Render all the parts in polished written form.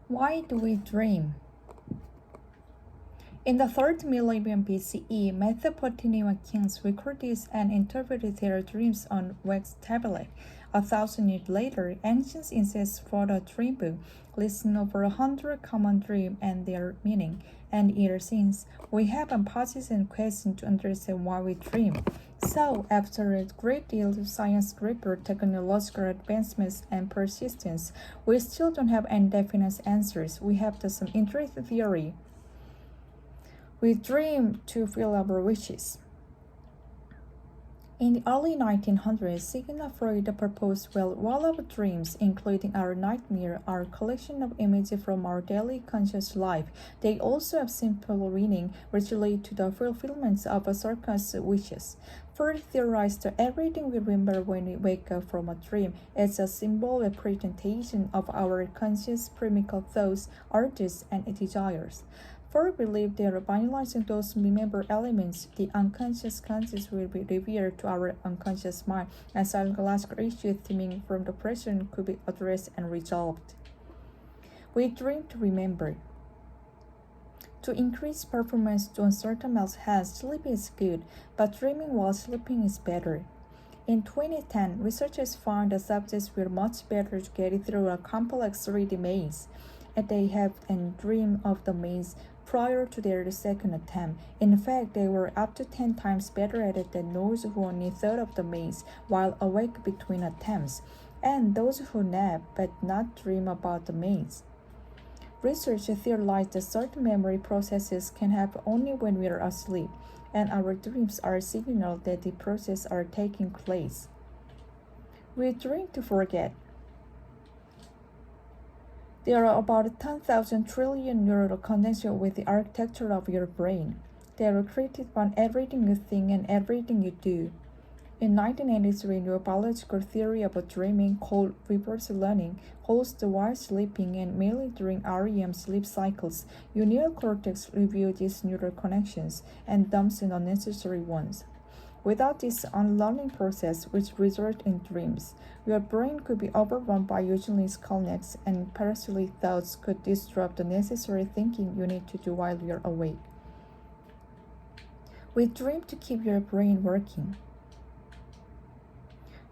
Why do we dream? In the 3rd millennium BCE, Mesopotamian kings recorded and interpreted their dreams on wax tablet. 1,000 years later, ancients insist for a dream book, listing over 100 common dreams and their meaning. And years since, we have a persistent question to understand why we dream. So, after a great deal of science research, technological advancements, and persistence, we still don't have any definite answers. We have some interesting theory. We dream to fill our wishes. In the early 1900s, Sigmund Freud proposed all our dreams, including our nightmare, are a collection of images from our daily conscious life. They also have simple meaning, which relate to the fulfillment of a circus wishes. Freud theorized that everything we remember when we wake up from a dream is a symbol representation of our conscious primitive thoughts, urges, and desires. Freud believed that by analyzing those remembered elements, the unconscious conscious will be revealed to our unconscious mind, and psychological issues stemming from the present could be addressed and resolved. We dream to remember. To increase performance on certain tasks, sleep is good, but dreaming while sleeping is better. In 2010, researchers found that subjects were much better to get through a complex 3D maze, and they have and dream of the maze prior to their second attempt. In fact, they were up to 10 times better at it than those who only thought of the maze while awake between attempts, and those who nap but not dream about the maze. Research theorized that certain memory processes can happen only when we are asleep, and our dreams are a signal that the processes are taking place. We dream to forget. There are about 10,000 trillion neural connections with the architecture of your brain. They are created by everything you think and everything you do. In 1983, neurobiological theory of dreaming called reverse learning holds that while sleeping and mainly during REM sleep cycles, your neocortex reviews these neural connections and dumps in unnecessary ones. Without this unlearning process, which results in dreams, your brain could be overwhelmed by useless connects, and parasitic thoughts could disrupt the necessary thinking you need to do while you're awake. We dream to keep your brain working.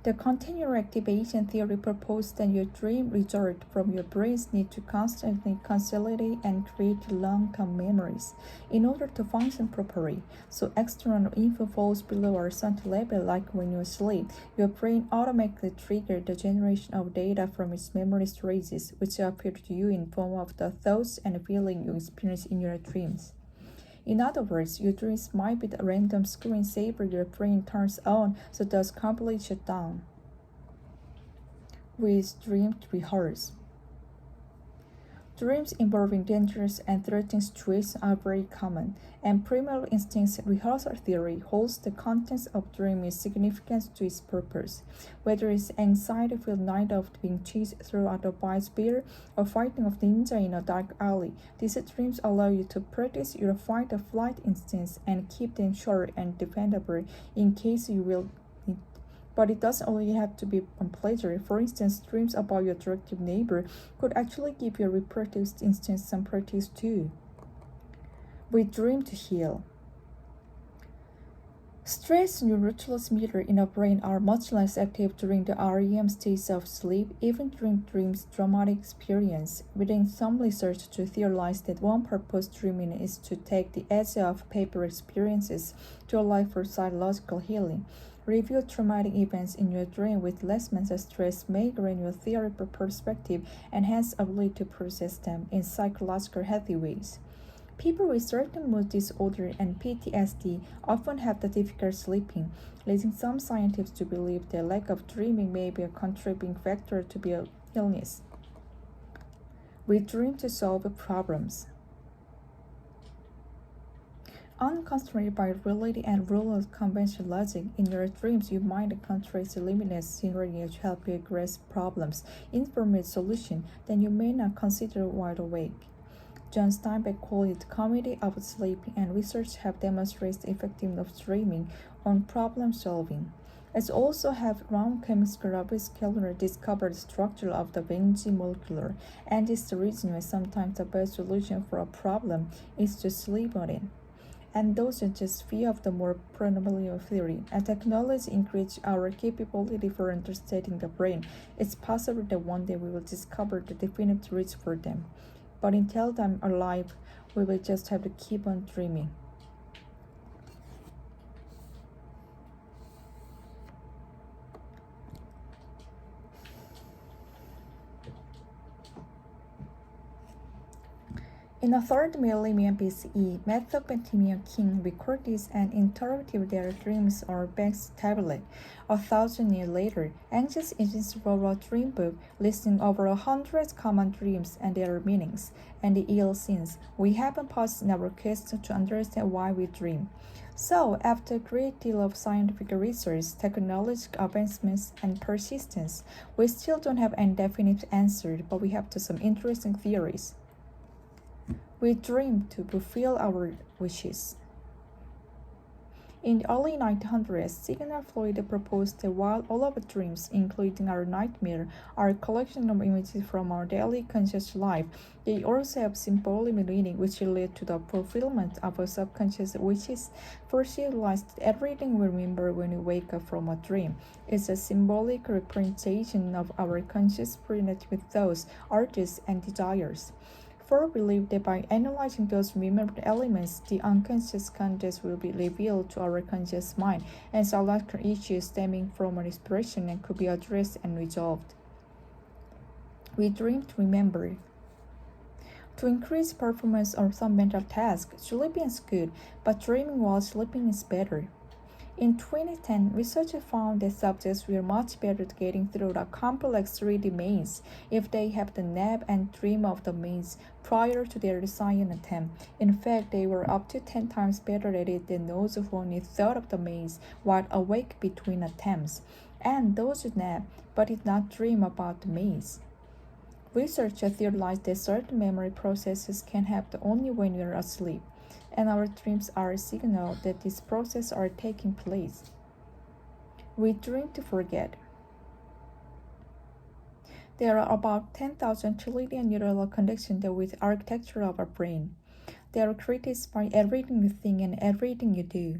The continual activation theory proposed that your dream result from your brain's need to constantly consolidate and create long-term memories in order to function properly. So external info falls below a certain level, like when you sleep, your brain automatically triggers the generation of data from its memory storages, which appear to you in form of the thoughts and feelings you experience in your dreams. In other words, your dreams might be the random screensaver your brain turns on so does completely shut down. With dream to rehearse. Dreams involving dangerous and threatening situations are very common, and primal instincts rehearsal theory holds the contents of dream is significant to its purpose. Whether it's anxiety-filled night of being chased through a wild bear or fighting of ninja in a dark alley, these dreams allow you to practice your fight-or-flight instincts and keep them sharp and defendable in case you will. But it doesn't only have to be a pleasure. For instance, dreams about your attractive neighbor could actually give your reproductive instincts some practice too. We dream to heal. Stress neurotransmitters in the brain are much less active during the REM stage of sleep, even during dreams' traumatic experience. Within some research to theorize that one purpose dreaming is to take the edge off paper experiences to allow for psychological healing. Review traumatic events in your dream with less mental stress may gain your theoretical perspective and hence ability to process them in psychological healthy ways. People with certain mood disorder and PTSD often have the difficult sleeping, leading some scientists to believe that lack of dreaming may be a contributing factor to the illness. We dream to solve problems. Unconstrained by reality and rule of conventional logic, in your dreams you might encounter limitless scenarios to help you grasp problems, inform solutions that you may not consider while awake. John Steinbeck called it comedy of sleeping, and research have demonstrated the effectiveness of dreaming on problem solving. It also have ground chemistry obscurely discovered the structure of the Benji molecule, and this is the reason why sometimes the best solution for a problem is to sleep on it. And those are just few of the more preliminary theory. As technology increases our capability for understanding the brain, it's possible that one day we will discover the definitive reason for them. But until I'm alive, we will just have to keep on dreaming. In the 3rd millennium BCE, Mesopotamia king recorded and interpreted their dreams on Beck's tablet. 1,000 years later, ancient Egyptians wrote a dream book listing over 100 common dreams and their meanings. And the years since, we haven't paused in our quest to understand why we dream. So, after a great deal of scientific research, technological advancements, and persistence, we still don't have any definite answer, but we have some interesting theories. We dream to fulfill our wishes. In the early 1900s, Sigmund Freud proposed that while all our dreams, including our nightmare, are a collection of images from our daily conscious life, they also have symbolic meaning which lead to the fulfillment of our subconscious wishes. First, realize that everything we remember when we wake up from a dream is a symbolic representation of our conscious experience with those urges and desires. For believe that by analyzing those remembered elements, the unconscious content will be revealed to our conscious mind, and psychological issues stemming from an expression and could be addressed and resolved. We dream to remember. To increase performance on some mental tasks, sleeping is good, but dreaming while sleeping is better. In 2010, researchers found that subjects were much better at getting through the complex 3D maze if they have the nap and dream of the maze prior to their science attempt. In fact, they were up to 10 times better at it than those who only thought of the maze while awake between attempts, and those who nap but did not dream about the maze. Researchers theorized that certain memory processes can happen only when we are asleep, and our dreams are a signal that these processes are taking place. We dream to forget. There are about 10,000 trillion neural connections with the architecture of our brain. They are created by everything you think and everything you do.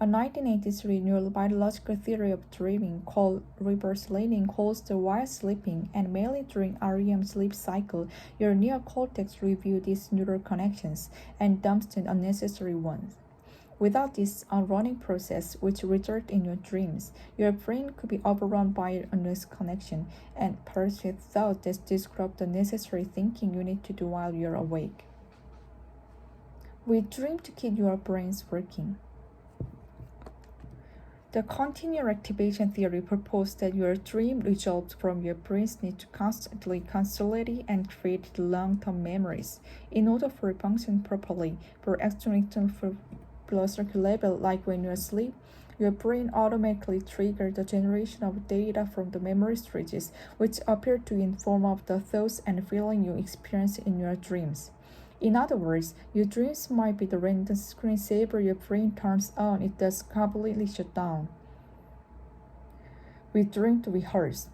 A 1983 neurobiological theory of dreaming called reverse learning holds that while sleeping and mainly during REM sleep cycle, your neocortex review these neural connections and dumps the unnecessary ones. Without this unrunning process, which results in your dreams, your brain could be overrun by an unnecessary connection and pervasive thoughts that disrupt the necessary thinking you need to do while you're awake. We dream to keep your brains working. The continuous activation theory proposed that your dream results from your brain's need to constantly consolidate and create long-term memories. In order for it to function properly, for external blood circulation level, like when you are asleep, your brain automatically triggers the generation of data from the memory stages, which appear to inform of the thoughts and feelings you experience in your dreams. In other words, your dreams might be the random screensaver your brain turns on, it does completely shut down. We dream to rehearse.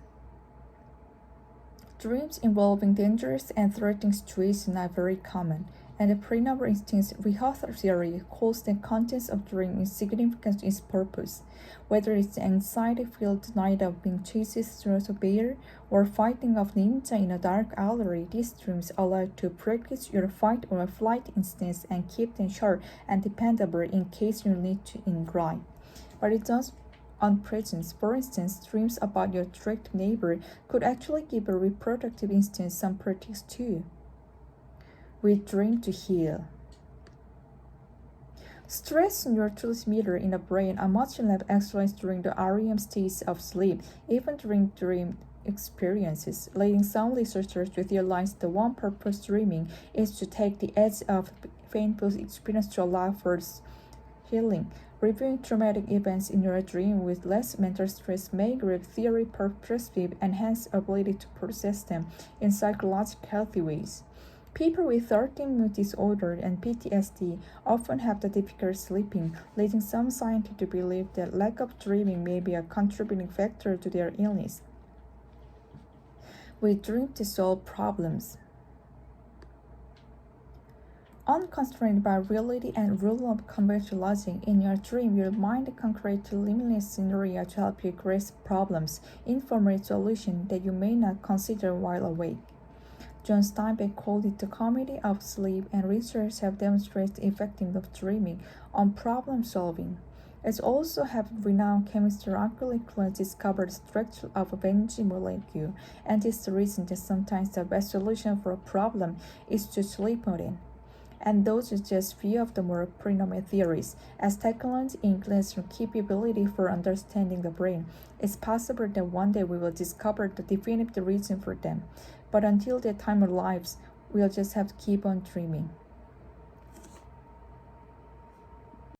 Dreams involving dangerous and threatening situations are very common, and the prenatal instincts rehearsal theory calls the contents of dream in significance its purpose. Whether it's the anxiety-filled night of being chased through a bear or fighting off ninja in a dark alley, these dreams allow you to practice your fight or flight instincts and keep them sharp and dependable in case you need to in grind. But it does unpresent. For instance, dreams about your attractive neighbor could actually give a reproductive instinct some practice too. We dream to heal. Stress neurotransmitters in the brain are much less exercised during the REM stage of sleep, even during dream experiences, leading some researchers to realize the one purpose of dreaming is to take the edge of painful experience to allow for healing. Reviewing traumatic events in your dream with less mental stress may give theory perspective and hence ability to process them in psychologically healthy ways. People with 13 mood disorder and PTSD often have the difficult sleeping, leading some scientists to believe that lack of dreaming may be a contributing factor to their illness. We dream to solve problems. Unconstrained by reality and rule of conventional logic, in your dream, your mind can create a limitless scenario to help you grasp problems, inform solutions that you may not consider while awake. John Steinbeck called it the comedy of sleep, and researchers have demonstrated the effectiveness of dreaming on problem solving. As also have renowned chemist Uncle Clark discovered the structure of a benzene molecule, and this is the reason that sometimes the best solution for a problem is to sleep on it. And those are just few of the more predominant theories. As technology increases capability for understanding the brain, it's possible that one day we will discover the definitive reason for them. But until that time of lives, we'll just have to keep on dreaming.